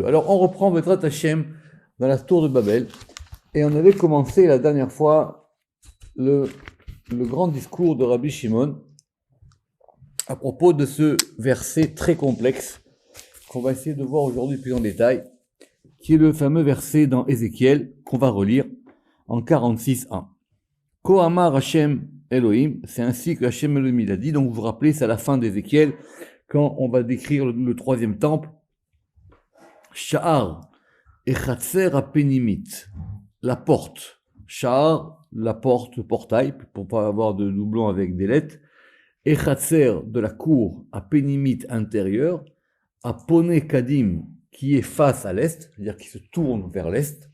Alors, on reprend Bezrat Hashem dans la tour de Babel, et on avait commencé la dernière fois le grand discours de Rabbi Shimon à propos de ce verset très complexe qu'on va essayer de voir aujourd'hui plus en détail, qui est le fameux verset dans Ézéchiel qu'on va relire en 46.1. Kohamar Hashem Elohim, c'est ainsi que Hashem Elohim il a dit. Donc vous vous rappelez, c'est à la fin d'Ézéchiel, quand on va décrire le troisième temple. Sha'ar et Chatser Apenimit, la porte. Sha'ar, la porte, le portail, pour pas avoir de doublon avec des lettres. Et Chatser, de la cour, Apenimit intérieur. Apone Kadim, qui est face à l'est, c'est-à-dire qui se tourne vers l'est.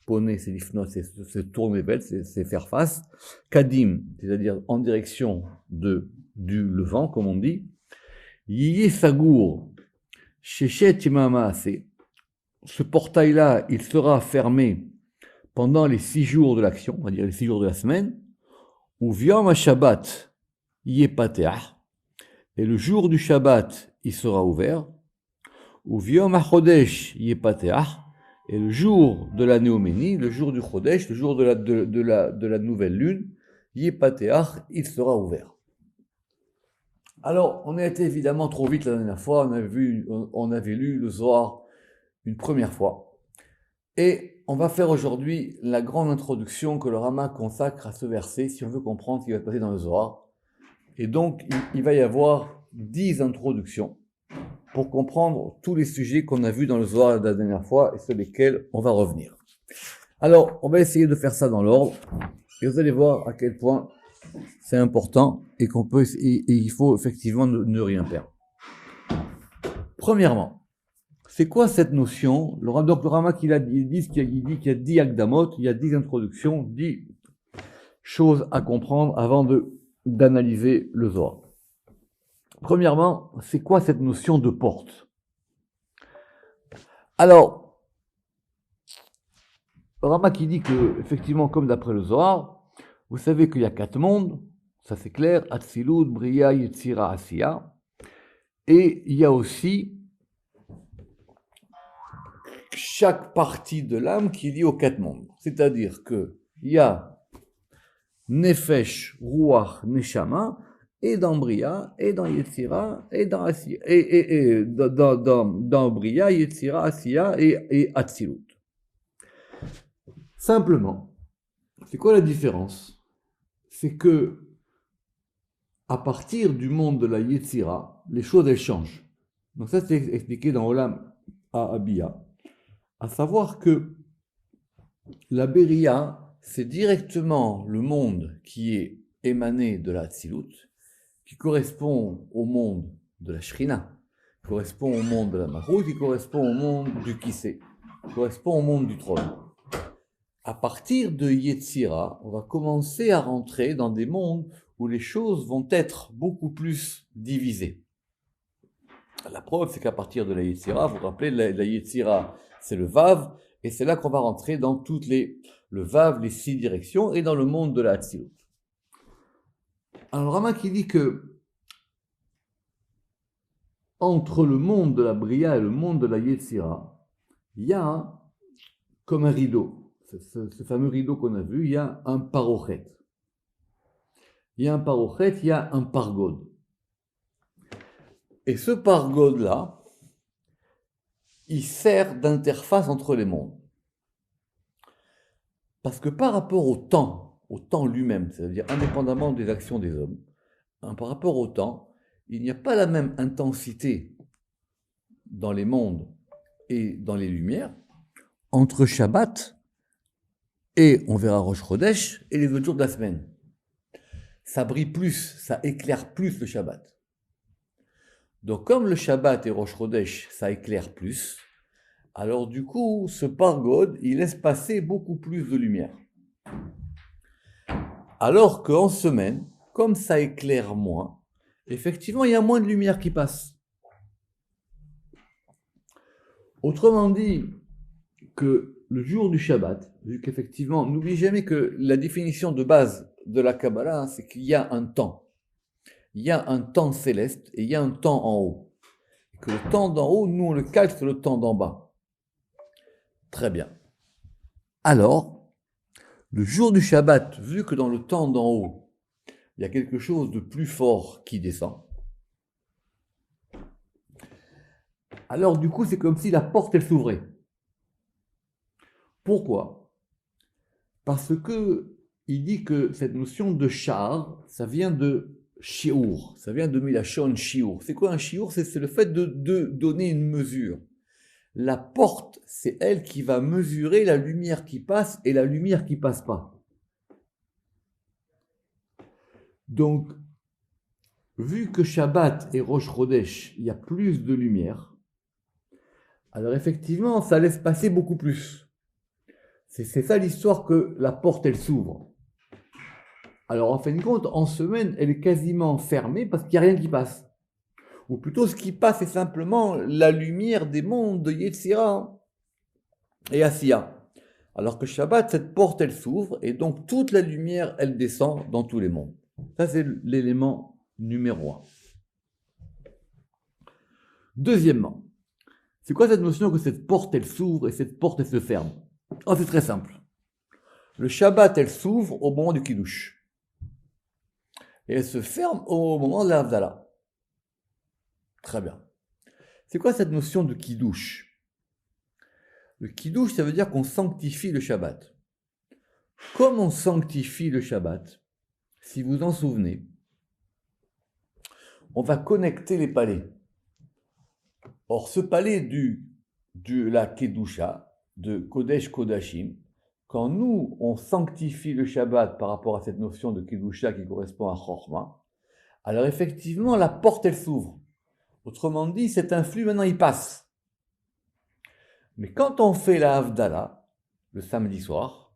Pone, c'est l'ifnot, c'est se tourner vers, c'est faire face. Kadim, c'est-à-dire en direction du levant, comme on dit. Yiye Sagour, Shechet Yemamaase. Ce portail-là, il sera fermé pendant les 6 jours de l'action, on va dire les 6 jours de la semaine. Ou Viom Shabbat, Yepateah. Et le jour du Shabbat, il sera ouvert. Ou Viom HaChodesh, Yepateah. Et le jour de la Néoménie, le jour du Chodesh, le jour de la nouvelle lune, Yepateah, il sera ouvert. Alors, on a été évidemment trop vite la dernière fois, on avait lu le Zohar une première fois. Et on va faire aujourd'hui la grande introduction que le Rama consacre à ce verset, si on veut comprendre ce qui va se passer dans le Zohar. Et donc, il va y avoir 10 introductions pour comprendre tous les sujets qu'on a vus dans le Zohar la dernière fois et sur lesquels on va revenir. Alors, on va essayer de faire ça dans l'ordre, et vous allez voir à quel point c'est important et il faut effectivement ne rien perdre. Premièrement, c'est quoi cette notion? Donc le Rama il dit qu'il y a 10 akdamot, il y a 10 introductions, 10 choses à comprendre avant d'analyser le Zohar. Premièrement, c'est quoi cette notion de porte? Alors, le Rama qui dit que, effectivement, comme d'après le Zohar, vous savez qu'il y a 4 mondes, ça c'est clair, Atzilut, Bria, Yetzira, Asiya, et il y a aussi chaque partie de l'âme qui est liée aux 4 mondes. C'est-à-dire qu'il y a Nefesh, Ruach, Neshama, et dans Bria, et dans Yetzira, et dans Asiya, et dans Bria, Yetzira, Asiya et Atzilut. Simplement, c'est quoi la différence? C'est que à partir du monde de la Yetzira, les choses elles changent. Donc ça c'est expliqué dans Olam Abia. À savoir que la Beria, c'est directement le monde qui est émané de la Tzilut, qui correspond au monde de la Shrina, qui correspond au monde de la Malchut, qui correspond au monde du Kissé, qui correspond au monde du trône. À partir de Yetzira, on va commencer à rentrer dans des mondes où les choses vont être beaucoup plus divisées. La preuve, c'est qu'à partir de la Yetzira, vous vous rappelez, la Yetzira, c'est le Vav, et c'est là qu'on va rentrer dans le Vav, les 6 directions, et dans le monde de la Hatzilut. Alors, Rama qui dit que entre le monde de la Bria et le monde de la Yetzira, il y a comme un rideau. Ce fameux rideau qu'on a vu, il y a un parochet. Il y a un parochet, il y a un pargode. Et ce pargode-là, il sert d'interface entre les mondes. Parce que par rapport au temps lui-même, c'est-à-dire indépendamment des actions des hommes, par rapport au temps, il n'y a pas la même intensité dans les mondes et dans les lumières entre Shabbat et, on verra, Rosh Chodesh et les autres jours de la semaine. Ça brille plus, ça éclaire plus le Shabbat. Donc comme le Shabbat et Rosh Chodesh, ça éclaire plus, alors du coup, ce pargode, il laisse passer beaucoup plus de lumière. Alors qu'en semaine, comme ça éclaire moins, effectivement, il y a moins de lumière qui passe. Autrement dit, que le jour du Shabbat, vu qu'effectivement, n'oublie jamais que la définition de base de la Kabbalah, c'est qu'il y a un temps. Il y a un temps céleste et il y a un temps en haut. Et que le temps d'en haut, nous on le calque sur le temps d'en bas. Très bien. Alors, le jour du Shabbat, vu que dans le temps d'en haut, il y a quelque chose de plus fort qui descend, alors du coup, c'est comme si la porte, elle s'ouvrait. Pourquoi? Parce que il dit que cette notion de char, ça vient de shiur, ça vient de milachon shiur. C'est quoi un shiur? C'est le fait de donner une mesure. La porte, c'est elle qui va mesurer la lumière qui passe et la lumière qui passe pas. Donc, vu que Shabbat et Rosh Chodesh, il y a plus de lumière, alors effectivement, ça laisse passer beaucoup plus. C'est ça l'histoire que la porte, elle s'ouvre. Alors en fin de compte, en semaine, elle est quasiment fermée parce qu'il n'y a rien qui passe. Ou plutôt, ce qui passe, c'est simplement la lumière des mondes de Yetzira et Asiya. Alors que Shabbat, cette porte, elle s'ouvre et donc toute la lumière, elle descend dans tous les mondes. Ça, c'est l'élément numéro 1. Deuxièmement, c'est quoi cette notion que cette porte, elle s'ouvre et cette porte, elle se ferme? Oh, c'est très simple. Le Shabbat, elle s'ouvre au moment du Kiddush. Et elle se ferme au moment de la Havdalah. Très bien. C'est quoi cette notion de Kiddush? Le Kiddush, ça veut dire qu'on sanctifie le Shabbat. Comme on sanctifie le Shabbat, si vous en souvenez, on va connecter les palais. Or, ce palais de la Kedusha, de Kodesh Kodashim, quand nous, on sanctifie le Shabbat par rapport à cette notion de Kedusha qui correspond à Chorma, alors effectivement, la porte, elle s'ouvre. Autrement dit, cet influx, maintenant, il passe. Mais quand on fait la Havdalah, le samedi soir,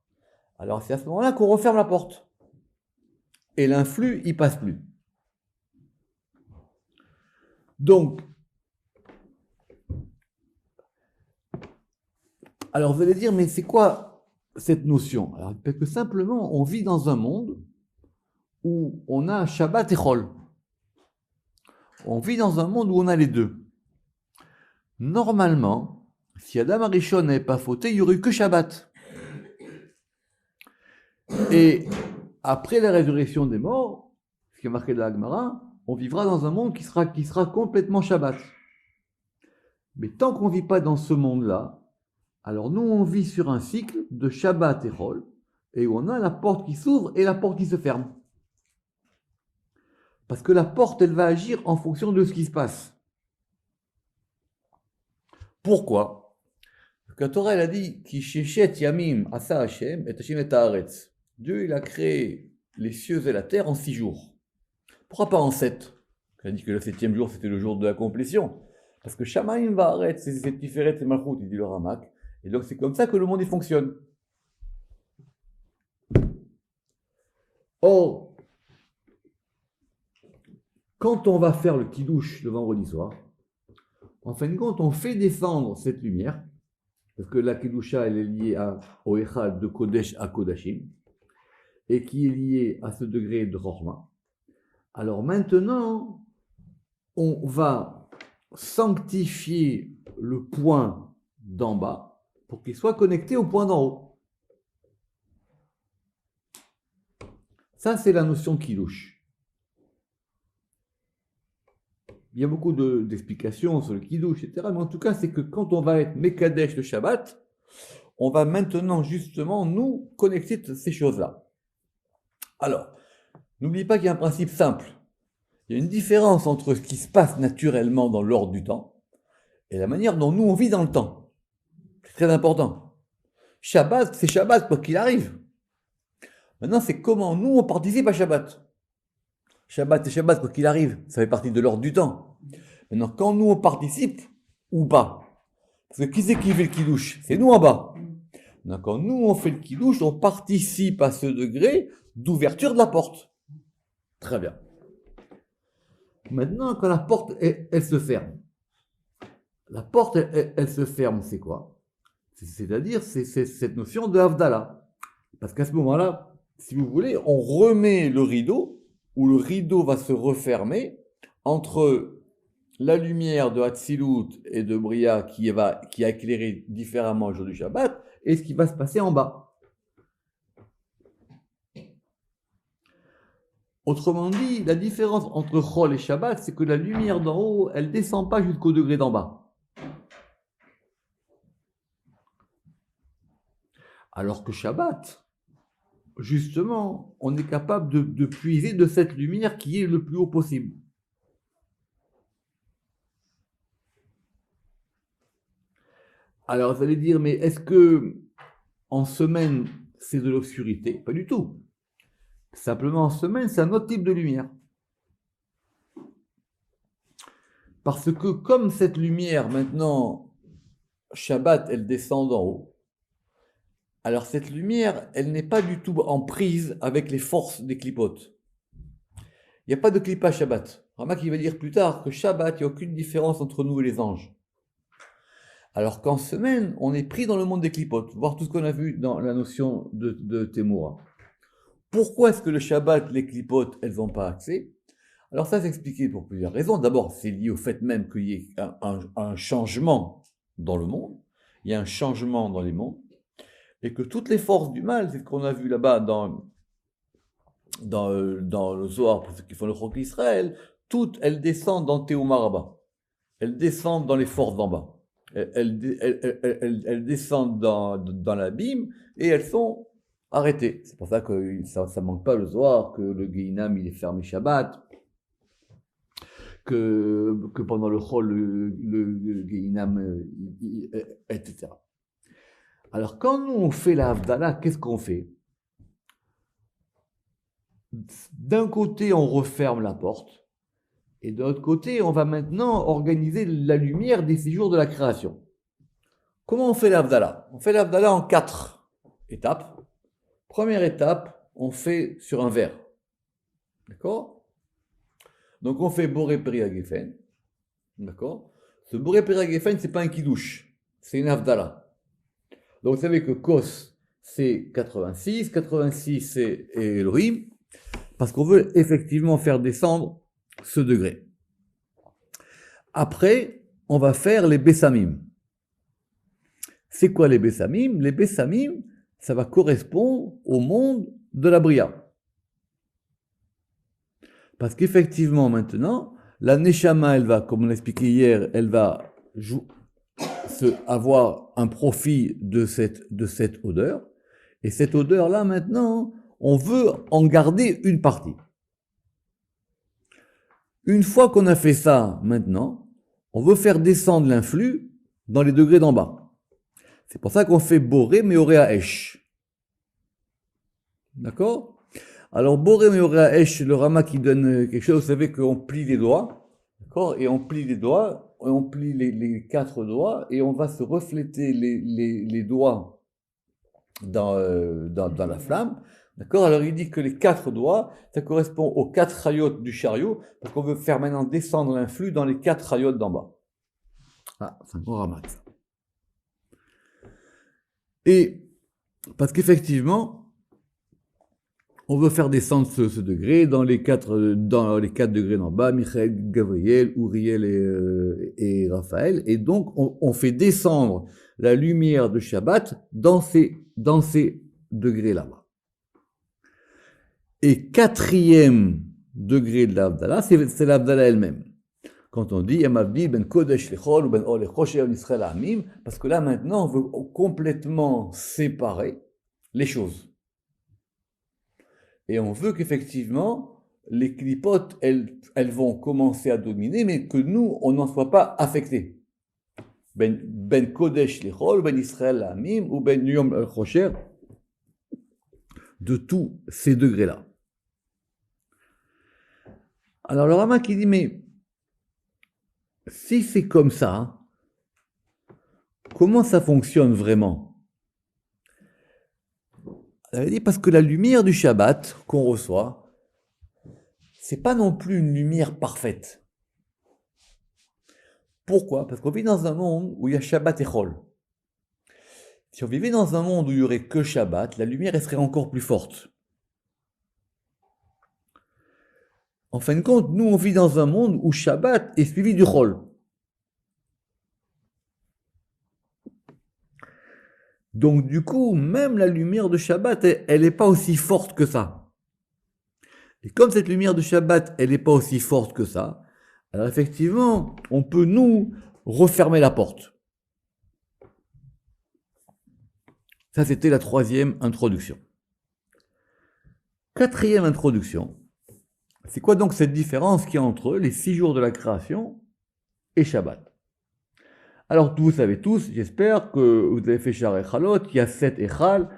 alors c'est à ce moment-là qu'on referme la porte. Et l'influx, il passe plus. Donc, alors vous allez dire, mais c'est quoi cette notion? Alors, parce que simplement, on vit dans un monde où on a Shabbat et Chol. On vit dans un monde où on a les deux. Normalement, si Adam Arishon n'avait pas fauté, il n'y aurait eu que Shabbat. Et après la résurrection des morts, ce qui est marqué dans la Gemara, on vivra dans un monde qui sera complètement Shabbat. Mais tant qu'on ne vit pas dans ce monde-là, alors nous on vit sur un cycle de Shabbat et Chol, et où on a la porte qui s'ouvre et la porte qui se ferme. Parce que la porte, elle va agir en fonction de ce qui se passe. Pourquoi? Parce que la Torah, elle a dit Ki shechet yamim asa Hashem et Hashem et haaretz. Dieu, il a créé les cieux et la terre en 6 jours. Pourquoi pas en 7? Il a dit que le 7e jour, c'était le jour de la complétion. Parce que Shamaim va arrêter, c'est Tiferet et Malchut, il dit le Ramak. Et donc c'est comme ça que le monde il fonctionne. Or, quand on va faire le Kiddush le vendredi soir, en fin de compte, on fait descendre cette lumière, parce que la Kiddusha, elle est liée au Echad de Kodesh à Kodashim, et qui est liée à ce degré de Chorma. Alors maintenant, on va sanctifier le point d'en bas pour qu'il soit connecté au point d'en haut. Ça, c'est la notion de Kiddush. Il y a beaucoup d'explications sur le Kiddush, etc. Mais en tout cas, c'est que quand on va être Mekadesh le Shabbat, on va maintenant justement nous connecter ces choses-là. Alors, n'oubliez pas qu'il y a un principe simple. Il y a une différence entre ce qui se passe naturellement dans l'ordre du temps et la manière dont nous on vit dans le temps. C'est très important. Shabbat, c'est Shabbat quoi qu'il arrive. Maintenant, c'est comment nous on participe à Shabbat. Shabbat, c'est Shabbat quoi qu'il arrive. Ça fait partie de l'ordre du temps. Maintenant, quand nous on participe ou pas. Parce que qui c'est qui fait le Kiddush? C'est nous en bas. Maintenant, quand nous on fait le Kiddush, on participe à ce degré d'ouverture de la porte. Très bien. Maintenant, quand la porte, elle se ferme. La porte, elle se ferme, c'est quoi? C'est-à-dire, c'est cette notion de Havdalah. Parce qu'à ce moment-là, si vous voulez, on remet le rideau, où le rideau va se refermer entre la lumière de Hatzilut et de Bria qui a éclairé différemment le jour du Shabbat, et ce qui va se passer en bas. Autrement dit, la différence entre Chol et Shabbat, c'est que la lumière d'en haut, elle ne descend pas jusqu'au degré d'en bas. Alors que Shabbat, justement, on est capable de puiser de cette lumière qui est le plus haut possible. Alors vous allez dire, mais est-ce que en semaine, c'est de l'obscurité? Pas du tout. Simplement en semaine, c'est un autre type de lumière. Parce que comme cette lumière, maintenant, Shabbat, elle descend d'en haut, alors cette lumière, elle n'est pas du tout en prise avec les forces des clipotes. Il n'y a pas de clipa Shabbat. Ramak, il va dire plus tard que Shabbat, il n'y a aucune différence entre nous et les anges. Alors qu'en semaine, on est pris dans le monde des clipotes, voir tout ce qu'on a vu dans la notion de Temura. Pourquoi est-ce que le Shabbat, les clipotes, elles n'ont pas accès? Alors ça, c'est expliqué pour plusieurs raisons. D'abord, c'est lié au fait même qu'il y ait un changement dans le monde, il y a un changement dans les mondes, et que toutes les forces du mal, c'est ce qu'on a vu là-bas dans le Zohar, pour ceux qui font le Chok Israël, toutes, elles descendent dans Théoumaraba. Elles descendent dans les forces d'en bas. Elles descendent dans l'abîme et elles sont arrêtées. C'est pour ça que ça manque pas le Zohar, que le Guéinam il est fermé Shabbat, que pendant le Chol, le Guéinam, etc. Alors quand nous on fait la Havdalah, qu'est-ce qu'on fait? D'un côté, on referme la porte, et de l'autre côté, on va maintenant organiser la lumière des séjours de la création. Comment on fait l'Havdalah? On fait l'Havdalah en 4 étapes. Première étape, on fait sur un verre. D'accord? Donc on fait Boré Peri Geffen. D'accord? Ce Boré Peri Geffen, c'est pas un kidouche, c'est une Havdalah. Donc vous savez que Kos, c'est 86, 86 c'est Elohim, parce qu'on veut effectivement faire descendre ce degré. Après, on va faire les Bessamim. C'est quoi les Bessamim? Les Bessamim, ça va correspondre au monde de la Bria. Parce qu'effectivement, maintenant, la Neshama, elle va, comme on l'a expliqué hier, elle va avoir un profit de cette odeur. Et cette odeur-là, maintenant, on veut en garder une partie. Une fois qu'on a fait ça, maintenant, on veut faire descendre l'influx dans les degrés d'en bas. C'est pour ça qu'on fait Boré Meorea Esh. D'accord? Alors, Boré Meorea Esh, le Rama qui donne quelque chose, vous savez qu'on plie les doigts, d'accord? Et on plie les doigts, et on plie les 4 doigts, et on va se refléter les doigts dans la flamme. D'accord? Alors il dit que les 4 doigts, ça correspond aux 4 chayot du chariot, parce qu'on veut faire maintenant descendre l'influx dans les 4 chayot d'en bas. Ah, c'est un gros ramat. Et parce qu'effectivement, on veut faire descendre ce degré dans les 4 degrés d'en bas, Michael, Gabriel, Uriel et Raphaël, et donc on fait descendre la lumière de Shabbat dans ces degrés là-bas. Et 4e degré de l'Havdalah, c'est l'Havdalah elle-même. Quand on dit Yamavdi ben Kodesh lechol ou ben Or lechosher en Israël amim, parce que là maintenant on veut complètement séparer les choses. Et on veut qu'effectivement les clipotes elles vont commencer à dominer, mais que nous on n'en soit pas affectés. Ben Kodesh lechol ou ben Israël amim ou ben Yom lechosher, de tous ces degrés-là. Alors le Rama qui dit, mais si c'est comme ça, comment ça fonctionne vraiment? Elle dit parce que la lumière du Shabbat qu'on reçoit, c'est pas non plus une lumière parfaite. Pourquoi? Parce qu'on vit dans un monde où il y a Shabbat et Chol. Si on vivait dans un monde où il y aurait que Shabbat, la lumière elle serait encore plus forte. En fin de compte, nous, on vit dans un monde où Shabbat est suivi du Chol. Donc, du coup, même la lumière de Shabbat, elle n'est pas aussi forte que ça. Et comme cette lumière de Shabbat, elle n'est pas aussi forte que ça, alors effectivement, on peut, nous, refermer la porte. Ça, c'était la troisième introduction. Quatrième introduction. C'est quoi donc cette différence qu'il y a entre les 6 jours de la création et Shabbat? Alors, vous savez tous, j'espère que vous avez fait Shar Echalot, il y a 7 Echal.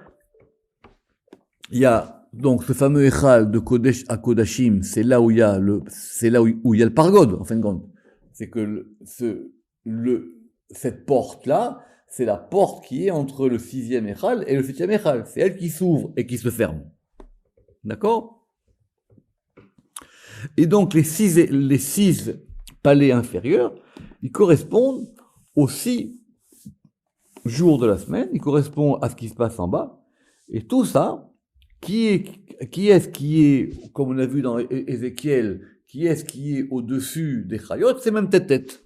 Il y a donc ce fameux Echal de Kodesh à Kodashim, c'est là où il y a le Pargod, en fin de compte. C'est que cette porte-là, c'est la porte qui est entre le 6e Echal et le 7e Echal. C'est elle qui s'ouvre et qui se ferme. D'accord? Et donc, les six palais inférieurs, ils correspondent aux 6 jours de la semaine, ils correspondent à ce qui se passe en bas. Et tout ça, qui est-ce qui est, comme on a vu dans Ézéchiel, qui est-ce qui est au-dessus des Chayot, c'est même tête.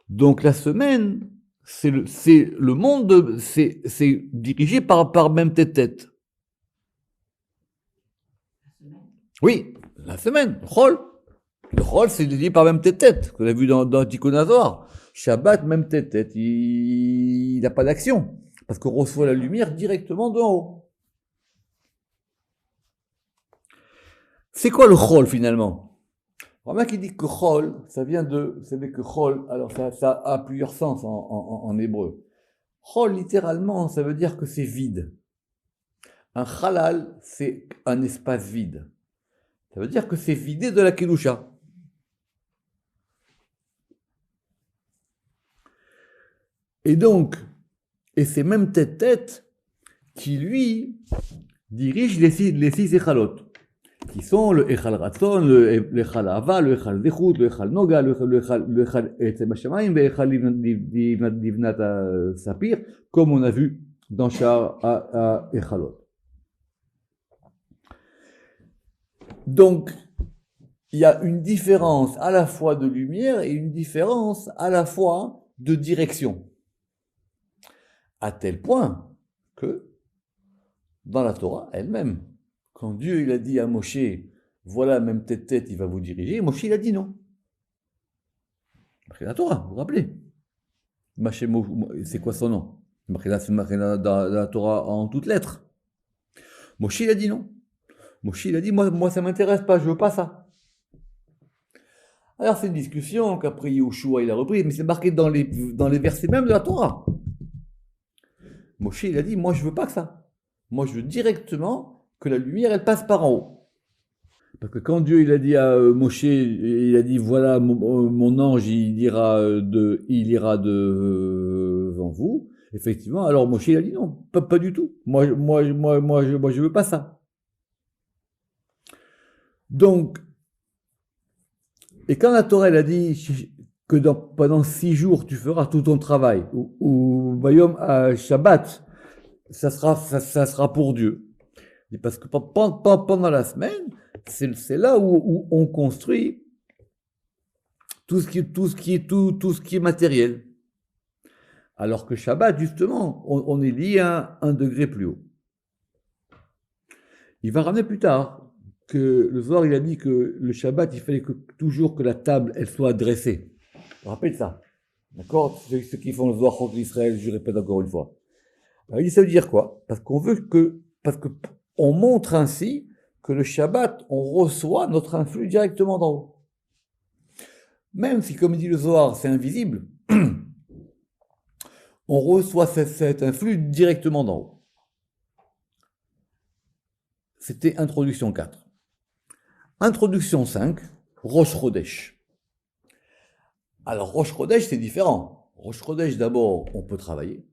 Donc la semaine, c'est le monde, c'est dirigé par même tête. Oui, la semaine, le Chol. Le Chol, c'est dirigé par même tête, qu'on a vu dans Tikkun Hazor. Shabbat, même tête, il n'a pas d'action, parce qu'on reçoit la lumière directement d'en haut. C'est quoi le Chol finalement? Alors, mec qui dit que Chol, ça vient de, vous savez que Chol, alors ça a plusieurs sens en hébreu. Chol, littéralement, ça veut dire que c'est vide. Un Chalal, c'est un espace vide. Ça veut dire que c'est vidé de la Kedusha. Et donc, c'est même tête qui, lui, dirige les six Echalot, qui sont le Echal Ratzon, le Echal Ava, le Echal Zechut, le Echal Noga, le Echal Etzem HaShamayim, le Echal Livnat Sapir, comme on a vu dans Shar Echalot. Donc, il y a une différence à la fois de lumière et une différence à la fois de direction. À tel point que, dans la Torah elle-même, quand Dieu il a dit à Moshe, voilà, même tête, il va vous diriger, Moshe il a dit non. C'est la Torah, vous vous rappelez? C'est quoi son nom? C'est marqué dans la Torah en toutes lettres. Moshe il a dit non. Moshe il a dit, moi ça m'intéresse pas, je veux pas ça. Alors c'est une discussion qu'après Yehoshua il a repris, mais c'est marqué dans les versets même de la Torah. Moshe, il a dit, moi je veux pas que ça. Moi je veux directement que la lumière, elle passe par en haut. Parce que quand Dieu, il a dit à Moshe, il a dit, voilà, mon ange, il ira devant vous. Effectivement, alors Moshe, il a dit, non, pas du tout. Moi, je veux pas ça. Donc, et quand la Torah, elle a dit que pendant 6 jours, tu feras tout ton travail, ou Bayom à Shabbat, ça sera pour Dieu. Parce que pendant la semaine, c'est là où on construit tout ce qui est matériel. Alors que Shabbat, justement, on est lié à un degré plus haut. Il va ramener plus tard que le Zohar, il a dit que le Shabbat, il fallait toujours que la table, elle soit dressée. Je rappelle ça. D'accord? Ceux qui font le Zohar contre l'Israël, je répète encore une fois. Alors, il dit, ça veut dire quoi? Parce on montre ainsi que le Shabbat, on reçoit notre influx directement d'en haut. Même si, comme dit le Zohar, c'est invisible, on reçoit cet influx directement d'en haut. C'était introduction 4. Introduction 5, Rosh Chodesh. Alors, Rosh Chodesh, c'est différent. Rosh Chodesh, d'abord, on peut travailler.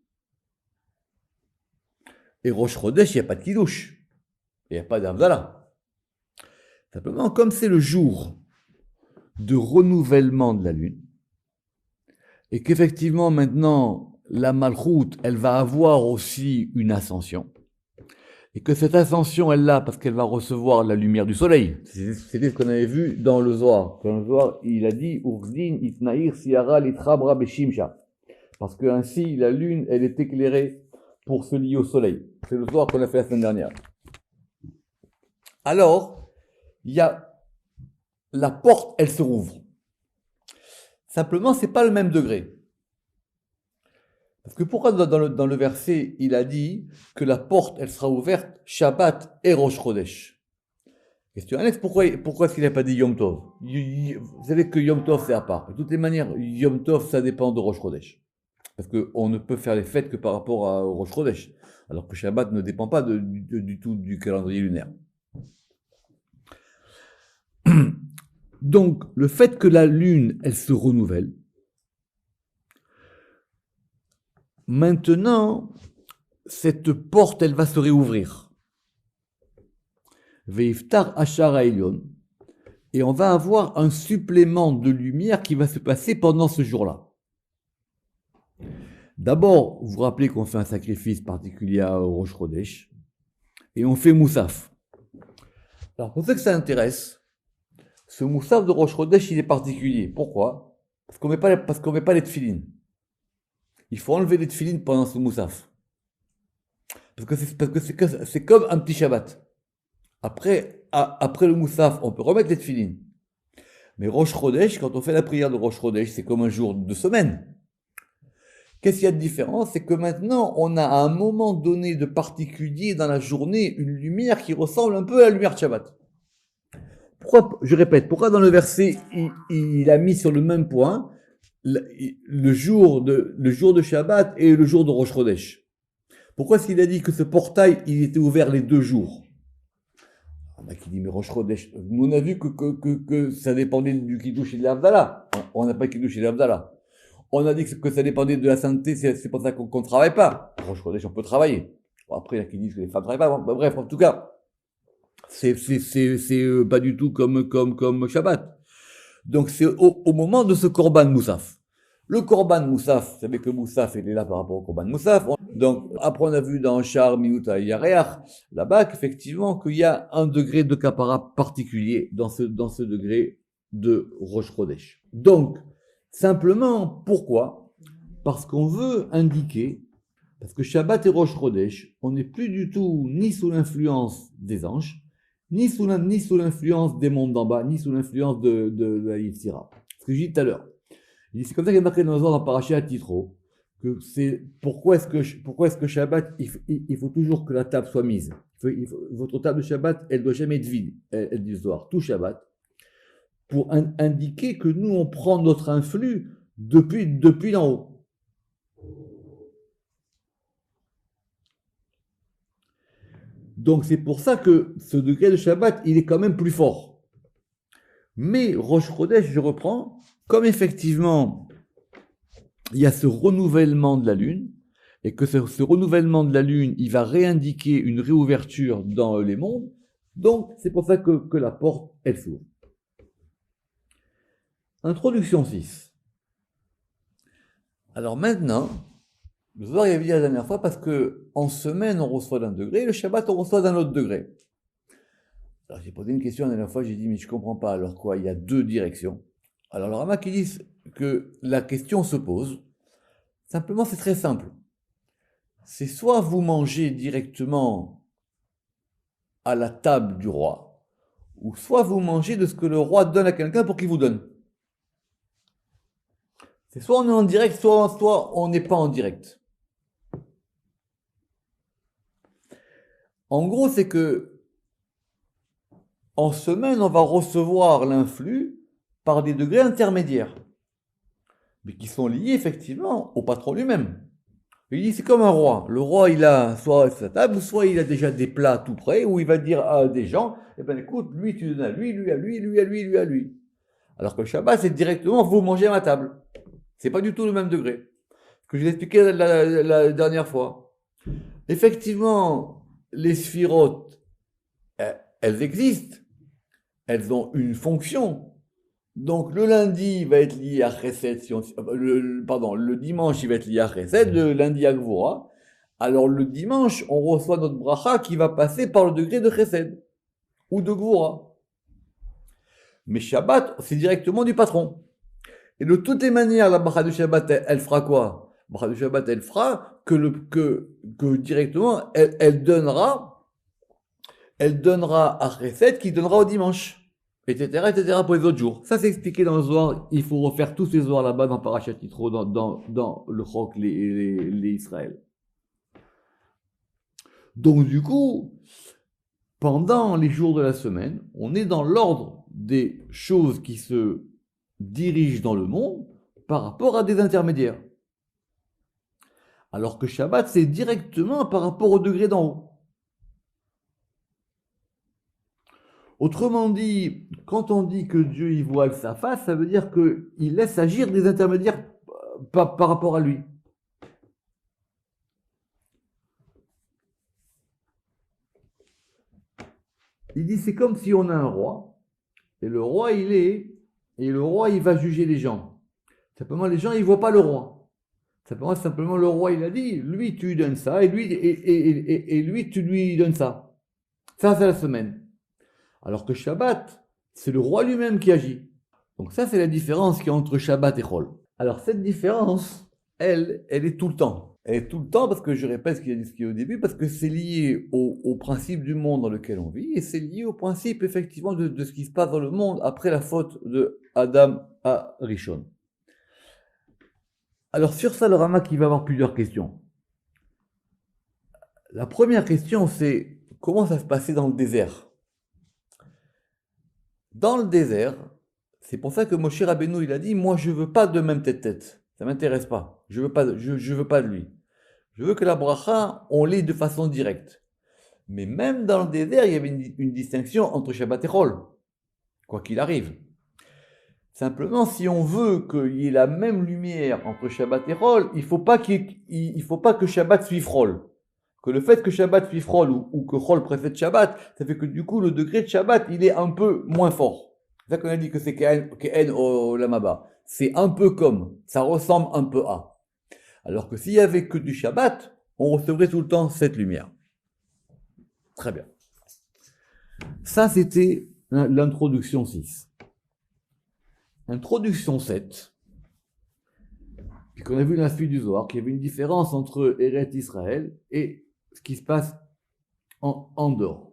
Et Rosh Chodesh, il n'y a pas de kiddush. Il n'y a pas d'Avdala. Simplement, comme c'est le jour de renouvellement de la lune, et qu'effectivement, maintenant, la Malchout, elle va avoir aussi une ascension. et que cette ascension, elle l'a parce qu'elle va recevoir la lumière du soleil. C'était ce qu'on avait vu dans le Zohar. Dans le Zohar, il a dit Urdin itnaïr siara litrabra beshimsha. Parce que ainsi, la lune, elle est éclairée pour se lier au soleil. C'est le Zohar qu'on a fait la semaine dernière. Alors, il y a la porte, elle se rouvre. Simplement, c'est pas le même degré. Parce que pourquoi dans le verset, il a dit que la porte, elle sera ouverte Shabbat et Rosh Chodesh. Question annexe, pourquoi est-ce qu'il n'a pas dit Yom Tov? Vous savez que Yom Tov, c'est à part. De toutes les manières, Yom Tov, ça dépend de Rosh Chodesh. Parce qu'on ne peut faire les fêtes que par rapport à Rosh Chodesh. Alors que Shabbat ne dépend pas du tout du calendrier lunaire. Donc, le fait que la lune, elle se renouvelle, maintenant, cette porte, elle va se réouvrir. Veiftar Ashar Haelyon. Et on va avoir un supplément de lumière qui va se passer pendant ce jour-là. D'abord, vous vous rappelez qu'on fait un sacrifice particulier au Rosh Chodesh, et on fait Moussaf. Alors, pour ceux que ça intéresse, ce Moussaf de Rosh Chodesh, il est particulier. Pourquoi? Parce qu'on met pas les tefilines. Il faut enlever les tefilines pendant ce Moussaf. Parce que c'est comme un petit Shabbat. Après le Moussaf, on peut remettre les tefilines. Mais Rosh Chodesh, quand on fait la prière de Rosh Chodesh, c'est comme un jour de semaine. Qu'est-ce qu'il y a de différent? C'est que maintenant, on a à un moment donné de particulier dans la journée une lumière qui ressemble un peu à la lumière de Shabbat. Pourquoi, je répète, pourquoi dans le verset, il a mis sur le même point le jour de Shabbat et le jour de Rosh Chodesh? Pourquoi est-ce qu'il a dit que ce portail, il était ouvert les 2 jours? Il y en a qui dit, mais Rosh Chodesh, nous on a vu que ça dépendait du Kiddush et de l'Avdallah. On n'a pas Kiddush et l'Avdallah. On a dit que ça dépendait de la sainteté, c'est pour ça qu'on ne travaille pas. Rosh Chodesh, on peut travailler. Bon, après, il y en a qui disent que les femmes ne travaillent pas. Bon, bref, en tout cas, c'est pas du tout comme Shabbat. Donc, c'est au moment de ce Korban Moussaf. Le Korban Moussaf, vous savez que Moussaf, il est là par rapport au Korban Moussaf. Donc, après, on a vu dans Char Minuta Yareach, là-bas, qu'effectivement, qu'il y a un degré de kapara particulier dans ce degré de Rosh Chodesh. Donc, simplement, pourquoi? Parce qu'on veut indiquer, parce que Shabbat et Rosh Chodesh, on n'est plus du tout ni sous l'influence des anges, ni sous l'influence des mondes d'en bas, ni sous l'influence de la Yitzhira. Ce que j'ai dit tout à l'heure. C'est comme ça qu'il y a marqué dans Parashat Yitro, que c'est pourquoi est-ce que Shabbat, il faut toujours que la table soit mise. Votre table de Shabbat, elle doit jamais être vide, elle dit le soir, tout Shabbat, pour indiquer que nous, on prend notre influx depuis l'en haut. Donc c'est pour ça que ce degré de Shabbat, il est quand même plus fort. Mais Rosh Chodesh, je reprends, comme effectivement, il y a ce renouvellement de la lune, et que ce renouvellement de la lune, il va réindiquer une réouverture dans les mondes, donc c'est pour ça que la porte, elle s'ouvre. Introduction 6. Alors maintenant, le Zohar y avait dit la dernière fois, parce que en semaine, on reçoit d'un degré, le Shabbat, on reçoit d'un autre degré. Alors j'ai posé une question la dernière fois, j'ai dit, mais je comprends pas, alors quoi, il y a 2 directions. Alors le Rama qui dit que la question se pose, simplement c'est très simple. C'est soit vous mangez directement à la table du roi, ou soit vous mangez de ce que le roi donne à quelqu'un pour qu'il vous donne. C'est soit on est en direct, soit on n'est pas en direct. En gros, c'est que en semaine, on va recevoir l'influx par des degrés intermédiaires, mais qui sont liés effectivement au patron lui-même. Il dit c'est comme un roi. Le roi, il a soit sa table, soit il a déjà des plats tout prêts, où il va dire à des gens, eh ben écoute, lui tu donnes à lui, lui à lui, lui à lui, lui à lui. Alors que le Shabbat, c'est directement vous mangez à ma table. C'est pas du tout le même degré. Ce que je l'ai expliqué la dernière fois. Effectivement, les sphirotes, elles existent. Elles ont une fonction. Donc le lundi va être lié à Chesed, le dimanche il va être lié à Chesed, le lundi à Gvora. alors le dimanche, on reçoit notre bracha qui va passer par le degré de chesed ou de gvura. Mais Shabbat, c'est directement du patron. Et de toutes les manières, la bracha de Shabbat, elle fera quoi? La bracha de Shabbat, elle fera que directement, elle donnera à chesed qui donnera au dimanche, etc., pour les autres jours. Ça, c'est expliqué dans le Zohar. Il faut refaire tous ces Zohars là-bas dans Parashat Yitro, dans le Chok, les Israël. Donc, du coup, pendant les jours de la semaine, on est dans l'ordre des choses qui se dirigent dans le monde par rapport à des intermédiaires. Alors que Shabbat, c'est directement par rapport au degré d'en haut. Autrement dit, quand on dit que Dieu y voile sa face, ça veut dire qu'il laisse agir des intermédiaires par rapport à lui. Il dit, c'est comme si on a un roi, et le roi, il va juger les gens. Simplement, les gens, ils ne voient pas le roi. Simplement, le roi, il a dit, lui, tu lui donnes ça, et lui, tu lui donnes ça. Ça, c'est la semaine. Alors que Shabbat, c'est le roi lui-même qui agit. Donc ça, c'est la différence qu'il y a entre Shabbat et Chol. Alors cette différence, elle est tout le temps. Elle est tout le temps parce que je répète ce qu'il a dit au début, parce que c'est lié au principe du monde dans lequel on vit, et c'est lié au principe effectivement de ce qui se passe dans le monde après la faute de Adam à Rishon. Alors sur ça, le Ramak, il va avoir plusieurs questions. La première question, c'est comment ça se passait dans le désert? Dans le désert, c'est pour ça que Moshe Rabbeinu, il a dit, moi je veux pas de même tête. Ça m'intéresse pas. Je veux pas de lui. Je veux que la bracha, on l'ait de façon directe. Mais même dans le désert, il y avait une distinction entre Shabbat et Chol. Quoi qu'il arrive. Simplement, si on veut qu'il y ait la même lumière entre Shabbat et Chol, il faut pas que Shabbat suive Chol. Que le fait que Shabbat suive Chol ou que Chol précède Shabbat, ça fait que du coup le degré de Shabbat il est un peu moins fort. C'est ça qu'on a dit que c'est Ke'en au Lamaba. C'est un peu comme, ça ressemble un peu à. Alors que s'il y avait que du Shabbat, on recevrait tout le temps cette lumière. Très bien. Ça c'était l'introduction 6. Introduction 7. Puis qu'on a vu dans la suite du Zohar qu'il y avait une différence entre Eretz Israël et ce qui se passe en dehors.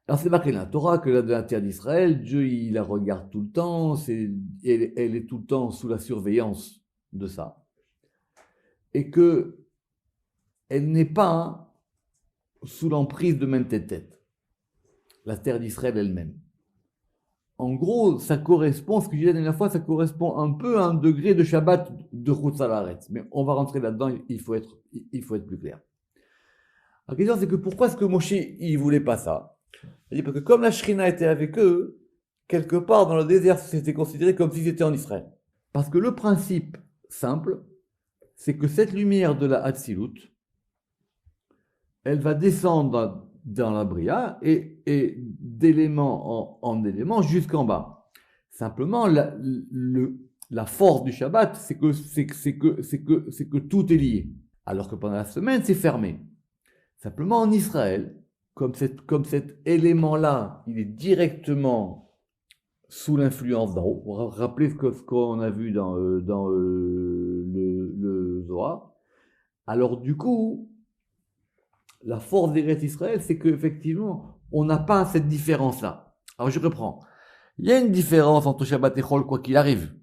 Alors c'est marqué dans la Torah que la terre d'Israël, Dieu il la regarde tout le temps, elle est tout le temps sous la surveillance de ça. Et que elle n'est pas sous l'emprise de même tête. La terre d'Israël elle-même. En gros, ça correspond, ce que je disais la dernière fois, ça correspond un peu à un degré de Shabbat de Chutz La'aretz. Mais on va rentrer là-dedans, il faut être plus clair. La question, c'est que pourquoi est-ce que Moshe, il voulait pas ça? Il dit parce que comme la Shrina était avec eux, quelque part dans le désert, c'était considéré comme s'ils étaient en Israël. Parce que le principe simple, c'est que cette lumière de la Hatzilut, elle va descendre dans la Bria et d'élément en élément jusqu'en bas. Simplement, la force du Shabbat, c'est que tout est lié. Alors que pendant la semaine, c'est fermé. Simplement en Israël, comme cet élément-là, il est directement sous l'influence d'en haut. Vous vous rappelez ce qu'on a vu dans le Zohar. Alors du coup, la force d'Eretz Israël, c'est qu'effectivement, on n'a pas cette différence-là. Alors je reprends. Il y a une différence entre Shabbat et Chol, quoi qu'il arrive.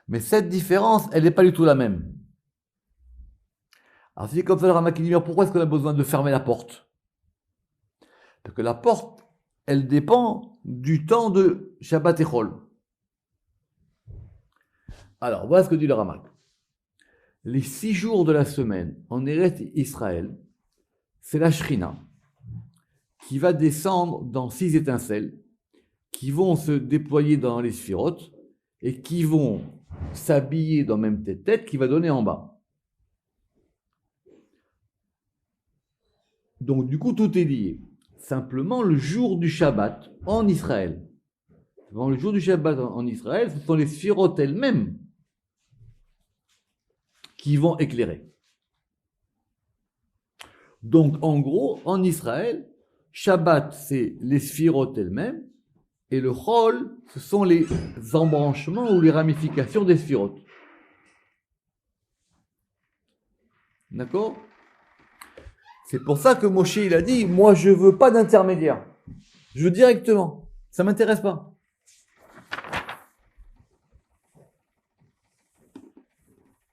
Mais cette différence, elle n'est pas du tout la même. Alors c'est comme ça le Ramak dit, pourquoi est-ce qu'on a besoin de fermer la porte? Parce que la porte, elle dépend du temps de Shabbat et Chol. Alors, voilà ce que dit le Ramak. Les 6 jours de la semaine en Eretz Israël, c'est la Shrina qui va descendre dans 6 étincelles qui vont se déployer dans les sphirotes et qui vont s'habiller dans même tête qui va donner en bas. Donc du coup tout est lié. Simplement le jour du Shabbat en Israël. Le jour du Shabbat en Israël, ce sont les sphirotes elles-mêmes qui vont éclairer. Donc, en gros, en Israël, Shabbat, c'est les sphirotes elles-mêmes, et le Chol, ce sont les embranchements ou les ramifications des sphirotes. D'accord? C'est pour ça que Moshe, il a dit, moi, je veux pas d'intermédiaire. Je veux directement. Ça m'intéresse pas.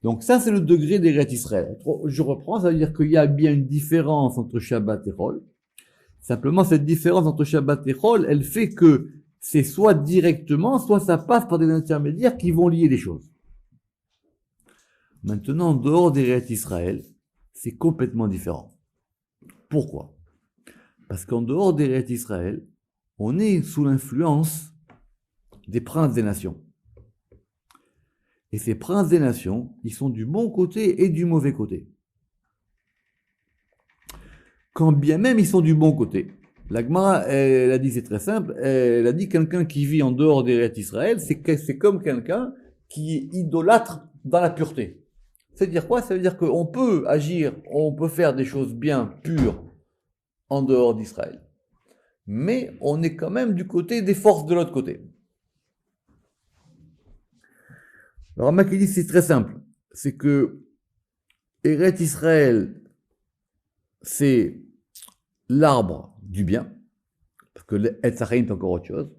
Donc ça, c'est le degré d'Eret Israël. Je reprends, ça veut dire qu'il y a bien une différence entre Shabbat et Chol. Simplement, cette différence entre Shabbat et Chol, elle fait que c'est soit directement, soit ça passe par des intermédiaires qui vont lier les choses. Maintenant, en dehors d'Eret Israël, c'est complètement différent. Pourquoi? Parce qu'en dehors d'Eret Israël, on est sous l'influence des princes des nations. Et ces princes des nations, ils sont du bon côté et du mauvais côté. Quand bien même ils sont du bon côté. La Gemara, elle a dit, c'est très simple, elle a dit quelqu'un qui vit en dehors d'Eret Israël, c'est comme quelqu'un qui est idolâtre dans la pureté. C'est-à-dire quoi? Ça veut dire qu'on peut agir, on peut faire des choses bien pures en dehors d'Israël. Mais on est quand même du côté des forces de l'autre côté. Le Ramak dit c'est très simple, c'est que Eret Israël, c'est l'arbre du bien, parce que l'Etz Chaim est encore autre chose,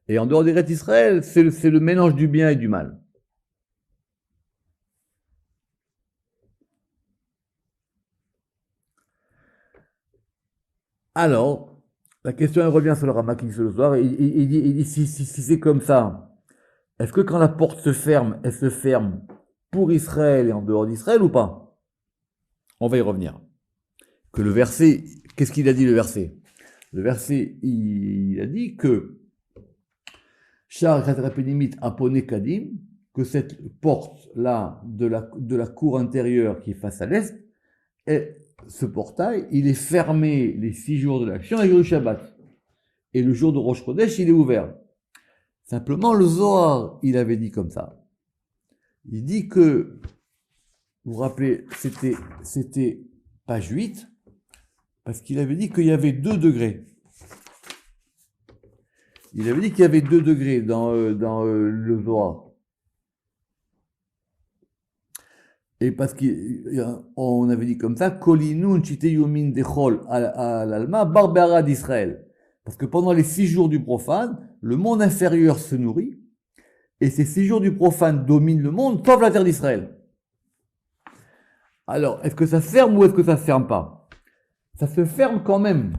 et en dehors d'Eret Israël, c'est le mélange du bien et du mal. Alors, la question elle revient sur le Ramak ce soir, il dit si c'est comme ça, est-ce que quand la porte se ferme, elle se ferme pour Israël et en dehors d'Israël ou pas? On va y revenir. Que le verset, qu'est-ce qu'il a dit le verset? Le verset, il a dit que Shar Khatrapenimit Apone Kadim, que cette porte-là de la cour intérieure qui est face à l'est, ce portail, il est fermé les 6 jours de l'action et le Shabbat. Et le jour de Rosh Chodesh, il est ouvert. Simplement, le Zohar, il avait dit comme ça. Il dit que, vous vous rappelez, c'était page 8, parce qu'il avait dit qu'il y avait 2 degrés. Il avait dit qu'il y avait 2 degrés dans le Zohar. Et parce qu'on avait dit comme ça, Kolinun chiteyumin dechol à l'alma barbara d'Israël. Parce que pendant les 6 jours du profane, le monde inférieur se nourrit, et ces 6 jours du profane dominent le monde, sauf la terre d'Israël. Alors, est-ce que ça se ferme ou est-ce que ça se ferme pas? Ça se ferme quand même,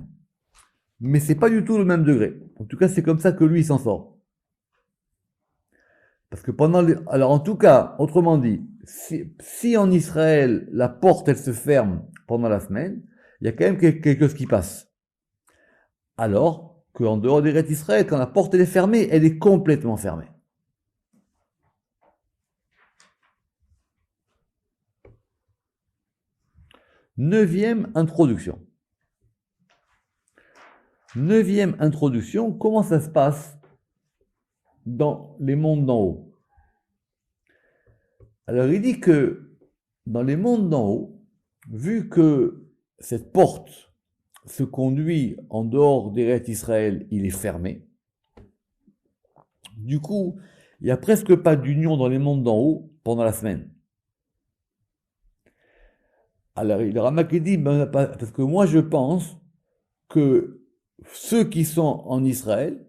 mais c'est pas du tout le même degré. En tout cas, c'est comme ça que lui, il s'en sort. Parce que alors en tout cas, autrement dit, si en Israël, la porte, elle se ferme pendant la semaine, il y a quand même quelque chose qui passe. Alors qu'en dehors des Eretz Israël, quand la porte elle est fermée, elle est complètement fermée. Neuvième introduction. Neuvième introduction, comment ça se passe dans les mondes d'en haut? Alors il dit que dans les mondes d'en haut, vu que cette porte se conduit en dehors d'Eretz Israël, il est fermé. Du coup, il n'y a presque pas d'union dans les mondes d'en haut pendant la semaine. Alors le Ramak dit, parce que moi je pense que ceux qui sont en Israël,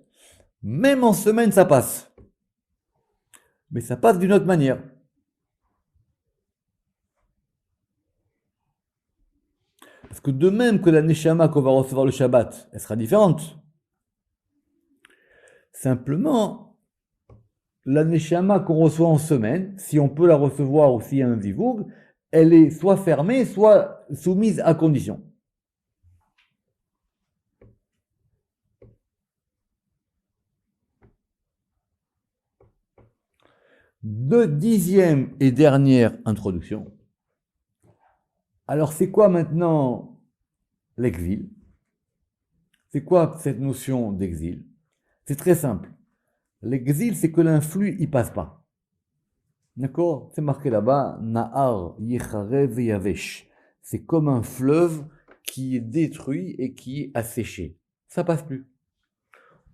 même en semaine ça passe. Mais ça passe d'une autre manière. Parce que de même que la Neshama qu'on va recevoir le Shabbat, elle sera différente. Simplement, la Neshama qu'on reçoit en semaine, si on peut la recevoir ou s'il y a un zivoug, elle est soit fermée, soit soumise à condition. Dixième et dernière introduction. Alors c'est quoi maintenant l'exil? C'est quoi cette notion d'exil? C'est très simple. L'exil, c'est que l'influx, il passe pas. D'accord? C'est marqué là-bas, Nahar Yecharev Yavesh. C'est comme un fleuve qui est détruit et qui est asséché. Ça passe plus.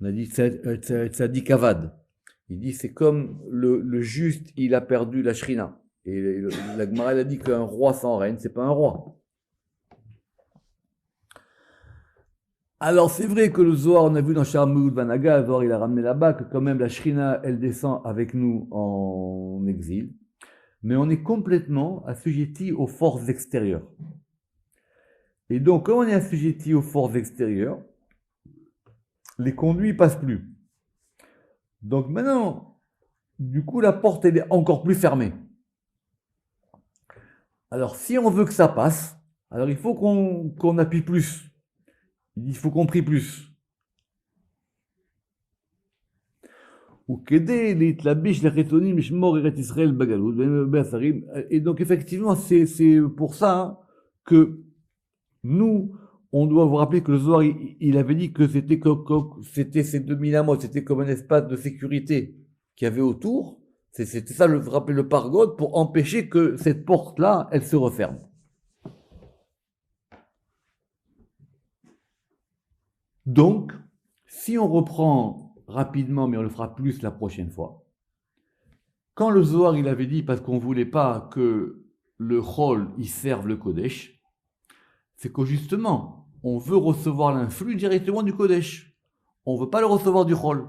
On a dit Tzadik Avad. Il dit c'est comme le juste, il a perdu la Shrina. Et la Gemara elle a dit qu'un roi sans reine, c'est pas un roi. Alors c'est vrai que le Zohar, on a vu dans Sharmout Vanaga, le Zohar il a ramené là-bas, que quand même la Shrina, elle descend avec nous en exil. Mais on est complètement assujetti aux forces extérieures. Et donc, quand on est assujetti aux forces extérieures, les conduits ne passent plus. Donc maintenant, du coup, la porte elle est encore plus fermée. Alors, si on veut que ça passe, alors il faut qu'on appuie plus. Il faut qu'on prie plus. Et donc, effectivement, c'est pour ça que nous, on doit vous rappeler que le Zohar, il avait dit que c'était ces 2000 amos, c'était comme un espace de sécurité qu'il y avait autour. C'était ça, rappeler le pargode, pour empêcher que cette porte-là, elle se referme. Donc, si on reprend rapidement, mais on le fera plus la prochaine fois, quand le Zohar, il avait dit, parce qu'on ne voulait pas que le Chol, il serve le Kodesh, c'est que justement, on veut recevoir l'influx directement du Kodesh. On ne veut pas le recevoir du Chol.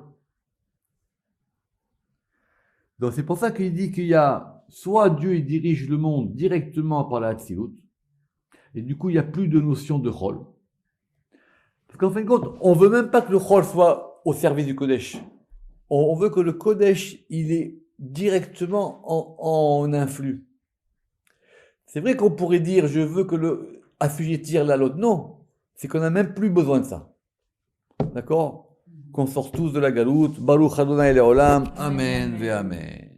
Donc c'est pour ça qu'il dit qu'il y a, soit Dieu il dirige le monde directement par la Hatzilut, et du coup il n'y a plus de notion de Chol. Parce qu'en fin de compte, on ne veut même pas que le Chol soit au service du Kodesh. On veut que le Kodesh, il est directement en influx. C'est vrai qu'on pourrait dire, je veux que le assujettir la l'autre. Non, c'est qu'on n'a même plus besoin de ça. D'accord? Qu'on sort tous de la galoute. Baruch Adonai Leolam. Amen ve Amen.